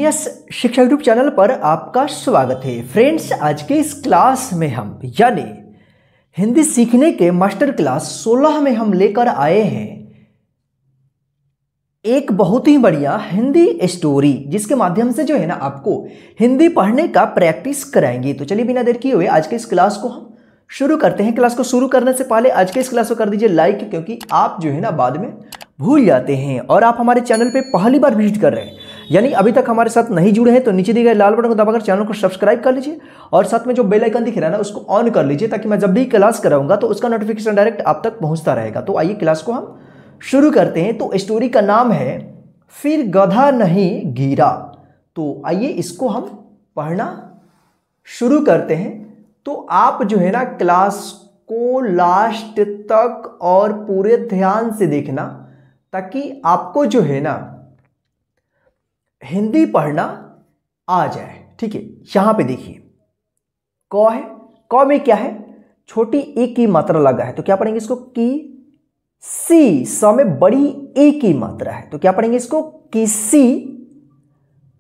GS शिक्षा YouTube channel पर आपका स्वागत है। फ्रेंड्स, आज के इस क्लास में हम यानी हिंदी सीखने के मास्टर क्लास 16 में हम लेकर आए हैं एक बहुत ही बढ़िया हिंदी स्टोरी, जिसके माध्यम से जो है ना आपको हिंदी पढ़ने का प्रैक्टिस कराएंगे। तो चलिए बिना देर किए हुए आज के इस क्लास को हम शुरू करते हैं। क्लास को शुरू करने से पहले आज के इस क्लास को कर दीजिए लाइक, क्योंकि आप जो है ना बाद में भूल जाते हैं। और आप हमारे चैनल पे पहली बार विजिट कर रहे हैं यानी अभी तक हमारे साथ नहीं जुड़े हैं तो नीचे दिए गए लाल बटन को दबाकर चैनल को सब्सक्राइब कर लीजिए और साथ में जो बेल आइकन दिख रहा है ना उसको ऑन कर लीजिए, ताकि मैं जब भी क्लास कराऊंगा तो उसका नोटिफिकेशन डायरेक्ट आप तक पहुंचता रहेगा। तो आइए क्लास को हम शुरू करते हैं। तो स्टोरी का नाम है फिर गधा नहीं गिरा। तो आइए इसको हम पढ़ना शुरू करते हैं। तो आप जो है ना क्लास को लास्ट तक और पूरे ध्यान से देखना, ताकि आपको जो है ना हिंदी पढ़ना आ जाए। ठीक है, यहां पे देखिए क है, क में क्या है, छोटी ए की मात्रा लगा है तो क्या पढ़ेंगे इसको की सी। स में बड़ी ए की मात्रा है तो क्या पढ़ेंगे इसको किसी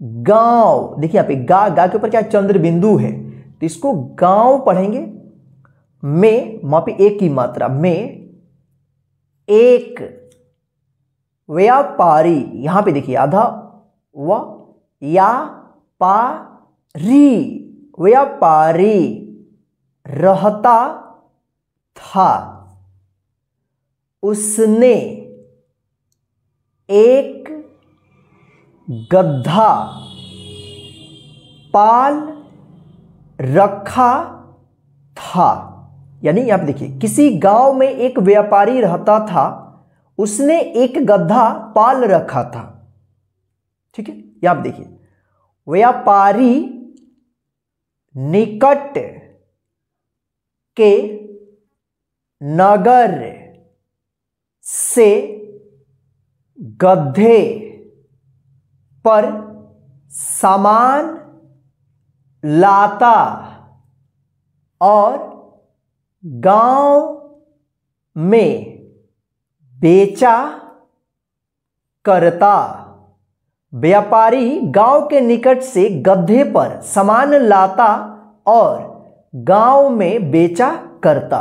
गांव। देखिए यहां पे गा, गा के ऊपर क्या चंद्र बिंदु है तो इसको गांव पढ़ेंगे। में वहां पे एक की मात्रा में एक व्यापारी, यहां पे देखिए आधा व या पा री, व्यापारी रहता था। उसने एक गधा पाल रखा था। यानी यहां पे देखिए किसी गांव में एक व्यापारी रहता था, उसने एक गधा पाल रखा था। ठीक है, यहां पे देखिए व्यापारी निकट के नगर से गधे पर सामान लाता और गांव में बेचा करता। व्यापारी गांव के निकट से गधे पर सामान लाता और गांव में बेचा करता।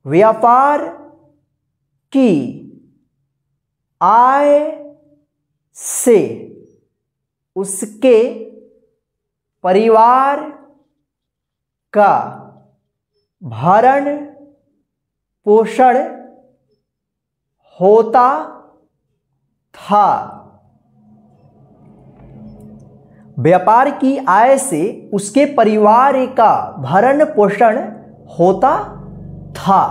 व्यापार की आय से उसके परिवार का भरण पोषण होता था। व्यापार की आय से उसके परिवार का भरण पोषण होता था।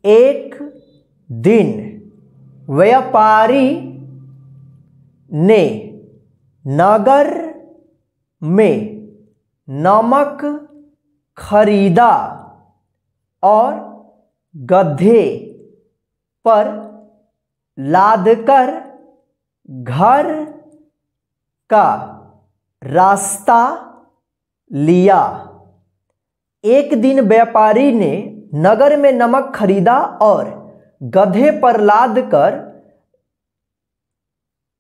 एक दिन व्यापारी ने नगर में नमक खरीदा और गधे पर लादकर घर का रास्ता लिया। एक दिन व्यापारी ने नगर में नमक खरीदा और गधे पर लाद कर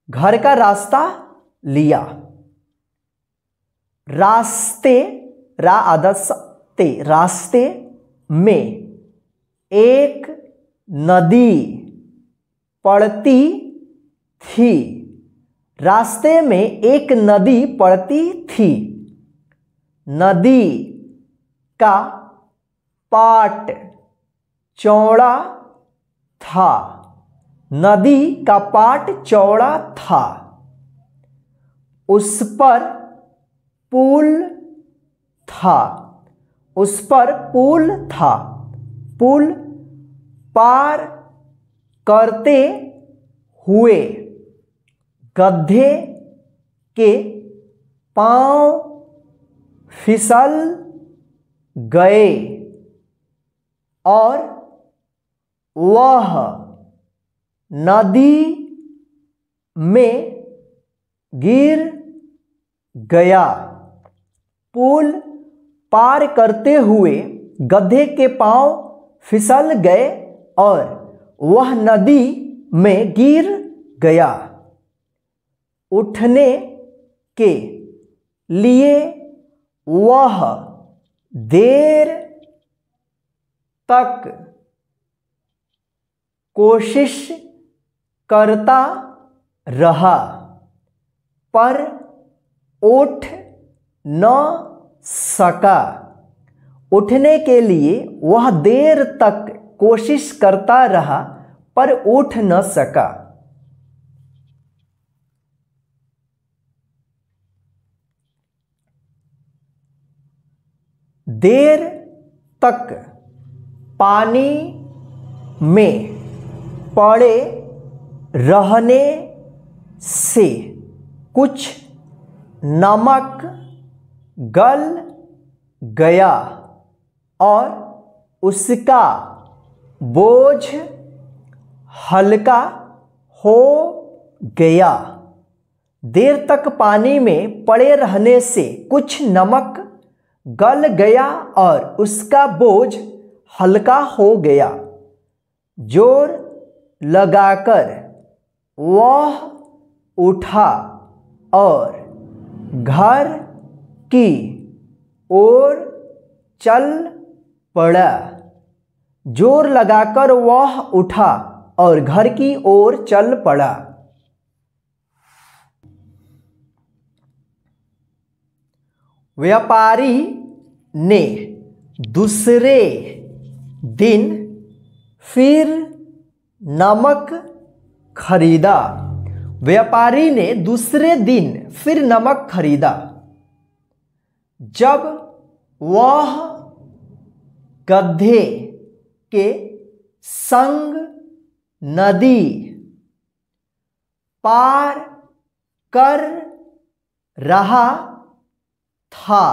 घर का रास्ता लिया। रास्ते रास्ते में एक नदी पड़ती थी। रास्ते में एक नदी पड़ती थी। नदी का पाट चौड़ा था। नदी का पाट चौड़ा था। उस पर पुल था। उस पर पुल था। पुल पार करते हुए गधे के पांव फिसल गए और वह नदी में गिर गया। पुल पार करते हुए गधे के पांव फिसल गए और वह नदी में गिर गया। उठने के लिए वह देर तक कोशिश करता रहा पर उठ न सका। उठने के लिए वह देर तक कोशिश करता रहा पर उठ न सका। देर तक पानी में पड़े रहने से कुछ नमक गल गया और उसका बोझ हल्का हो गया। देर तक पानी में पड़े रहने से कुछ नमक गल गया और उसका बोझ हल्का हो गया। जोर लगाकर वह उठा और घर की ओर चल पड़ा। जोर लगाकर वह उठा और घर की ओर चल पड़ा। व्यापारी ने दूसरे दिन फिर नमक खरीदा। व्यापारी ने दूसरे दिन फिर नमक खरीदा। जब वह गधे के संग नदी पार कर रहा था,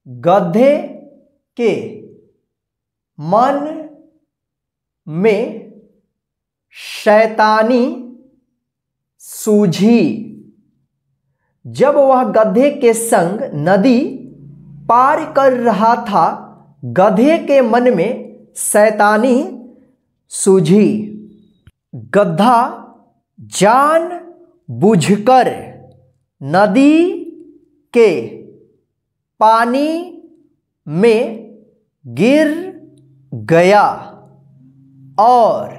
गधे के मन में शैतानी सूझी। जब वह गधे के संग नदी पार कर रहा था, गधे के मन में शैतानी सूझी। गधा जान बूझकर नदी के पानी में गिर गया और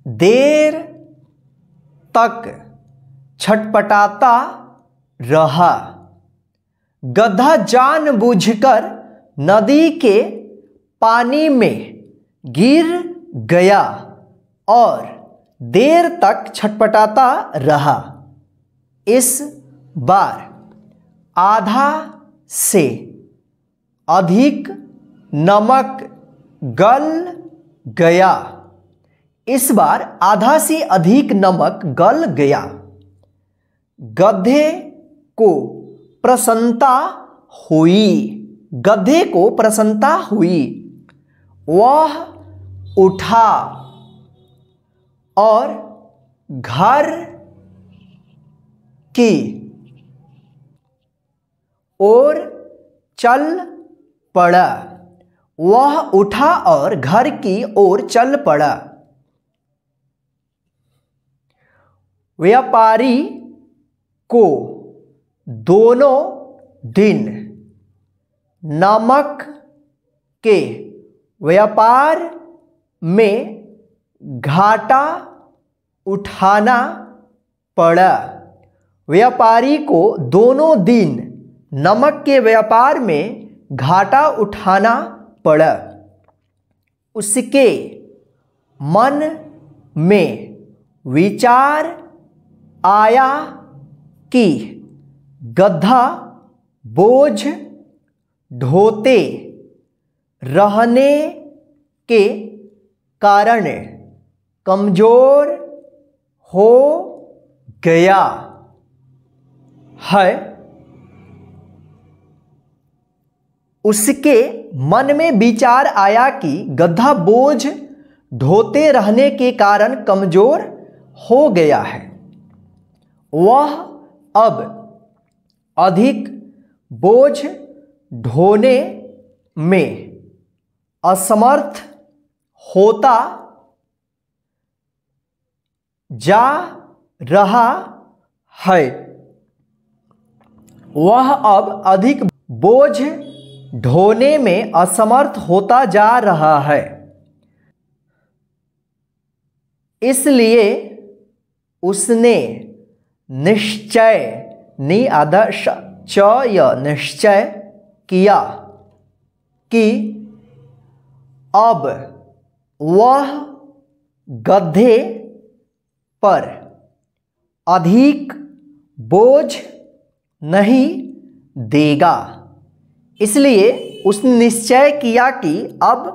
देर तक छटपटाता रहा। गधा जानबूझकर नदी के पानी में गिर गया और देर तक छटपटाता रहा। इस बार आधा से अधिक नमक गल गया। इस बार आधा से अधिक नमक गल गया। गधे को प्रसन्नता हुई। गधे को प्रसन्नता हुई। वह उठा और घर की ओर चल पड़ा। वह उठा और घर की ओर चल पड़ा। व्यापारी को दोनों दिन नमक के व्यापार में घाटा उठाना पड़ा। व्यापारी को दोनों दिन नमक के व्यापार में घाटा उठाना पड़ा। उसके मन में विचार आया कि गधा बोझ ढोते रहने के कारण कमजोर हो गया है। उसके मन में विचार आया कि गधा बोझ ढोते रहने के कारण कमजोर हो गया है। वह अब अधिक बोझ ढोने में असमर्थ होता जा रहा है। वह अब अधिक बोझ ढोने में असमर्थ होता जा रहा है। इसलिए उसने निश्चय निश्चय किया कि अब वह गधे पर अधिक बोझ नहीं देगा। इसलिए उसने निश्चय किया कि अब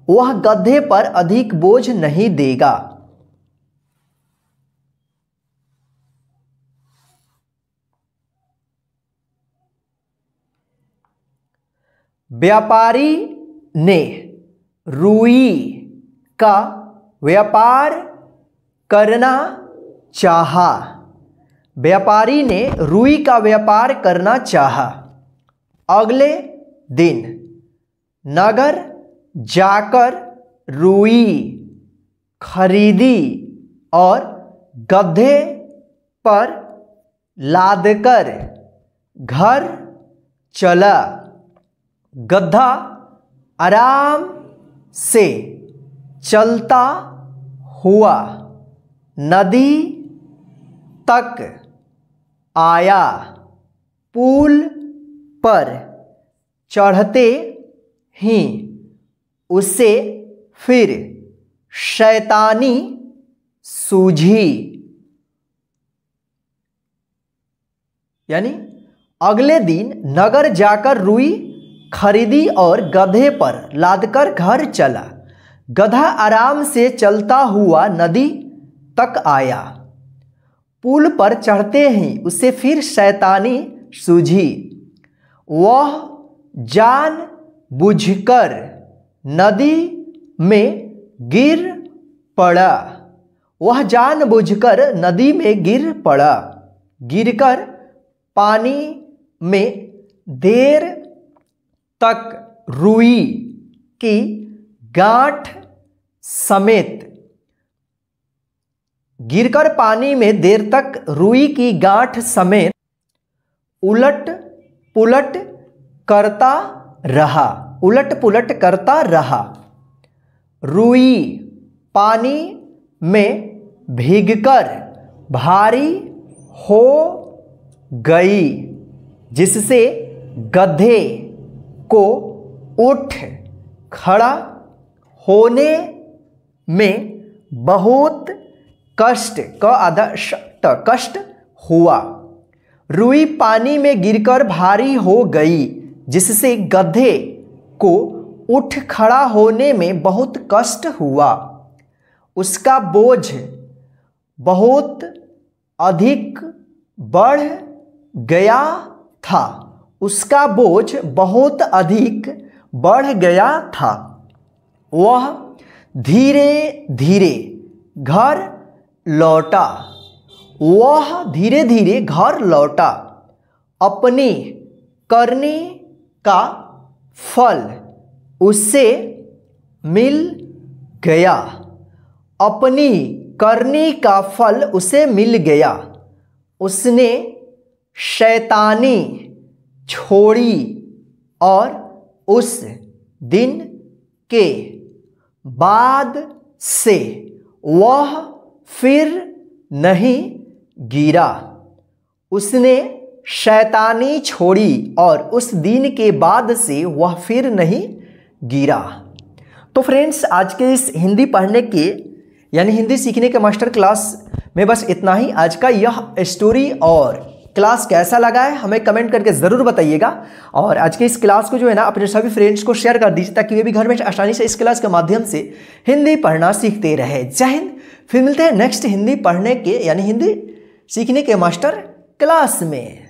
वह गधे पर अधिक बोझ नहीं देगा। व्यापारी ने रुई का व्यापार करना चाहा। व्यापारी ने रुई का व्यापार करना चाहा। अगले दिन नगर जाकर रुई खरीदी और गधे पर लादकर घर चला। गधा आराम से चलता हुआ नदी तक आया। पुल पर चढ़ते ही उसे फिर शैतानी सूझी। यानी अगले दिन नगर जाकर रुई खरीदी और गधे पर लादकर घर चला। गधा आराम से चलता हुआ नदी तक आया। पुल पर चढ़ते ही उसे फिर शैतानी सूझी। वह जान बूझकर नदी में गिर पड़ा। वह जान बूझकर नदी में गिर पड़ा। गिरकर पानी में देर तक रुई की गांठ समेत गिरकर पानी में देर तक रुई की गांठ समेत उलट पुलट करता रहा। उलट पुलट करता रहा। रुई पानी में भीगकर भारी हो गई, जिससे गधे को उठ खड़ा होने में बहुत कष्ट हुआ। रुई पानी में गिरकर भारी हो गई, जिससे गधे को उठ खड़ा होने में बहुत कष्ट हुआ। उसका बोझ बहुत अधिक बढ़ गया था। उसका बोझ बहुत अधिक बढ़ गया था। वह धीरे धीरे घर लौटा। वह धीरे धीरे घर लौटा। अपनी करनी का फल उसे मिल गया। अपनी करनी का फल उसे मिल गया। उसने शैतानी छोड़ी और उस दिन के बाद से वह फिर नहीं गिरा। उसने शैतानी छोड़ी और उस दिन के बाद से वह फिर नहीं गिरा। तो फ्रेंड्स, आज के इस हिंदी पढ़ने के यानी हिंदी सीखने के मास्टर क्लास में बस इतना ही। आज का यह स्टोरी और क्लास कैसा लगा है हमें कमेंट करके ज़रूर बताइएगा। और आज के इस क्लास को जो है ना अपने सभी फ्रेंड्स को शेयर कर दीजिए, ताकि वे भी घर में आसानी से इस क्लास के माध्यम से हिंदी पढ़ना सीखते रहे। जय हिंद। फिर मिलते हैं नेक्स्ट हिंदी पढ़ने के यानी हिंदी सीखने के मास्टर क्लास में।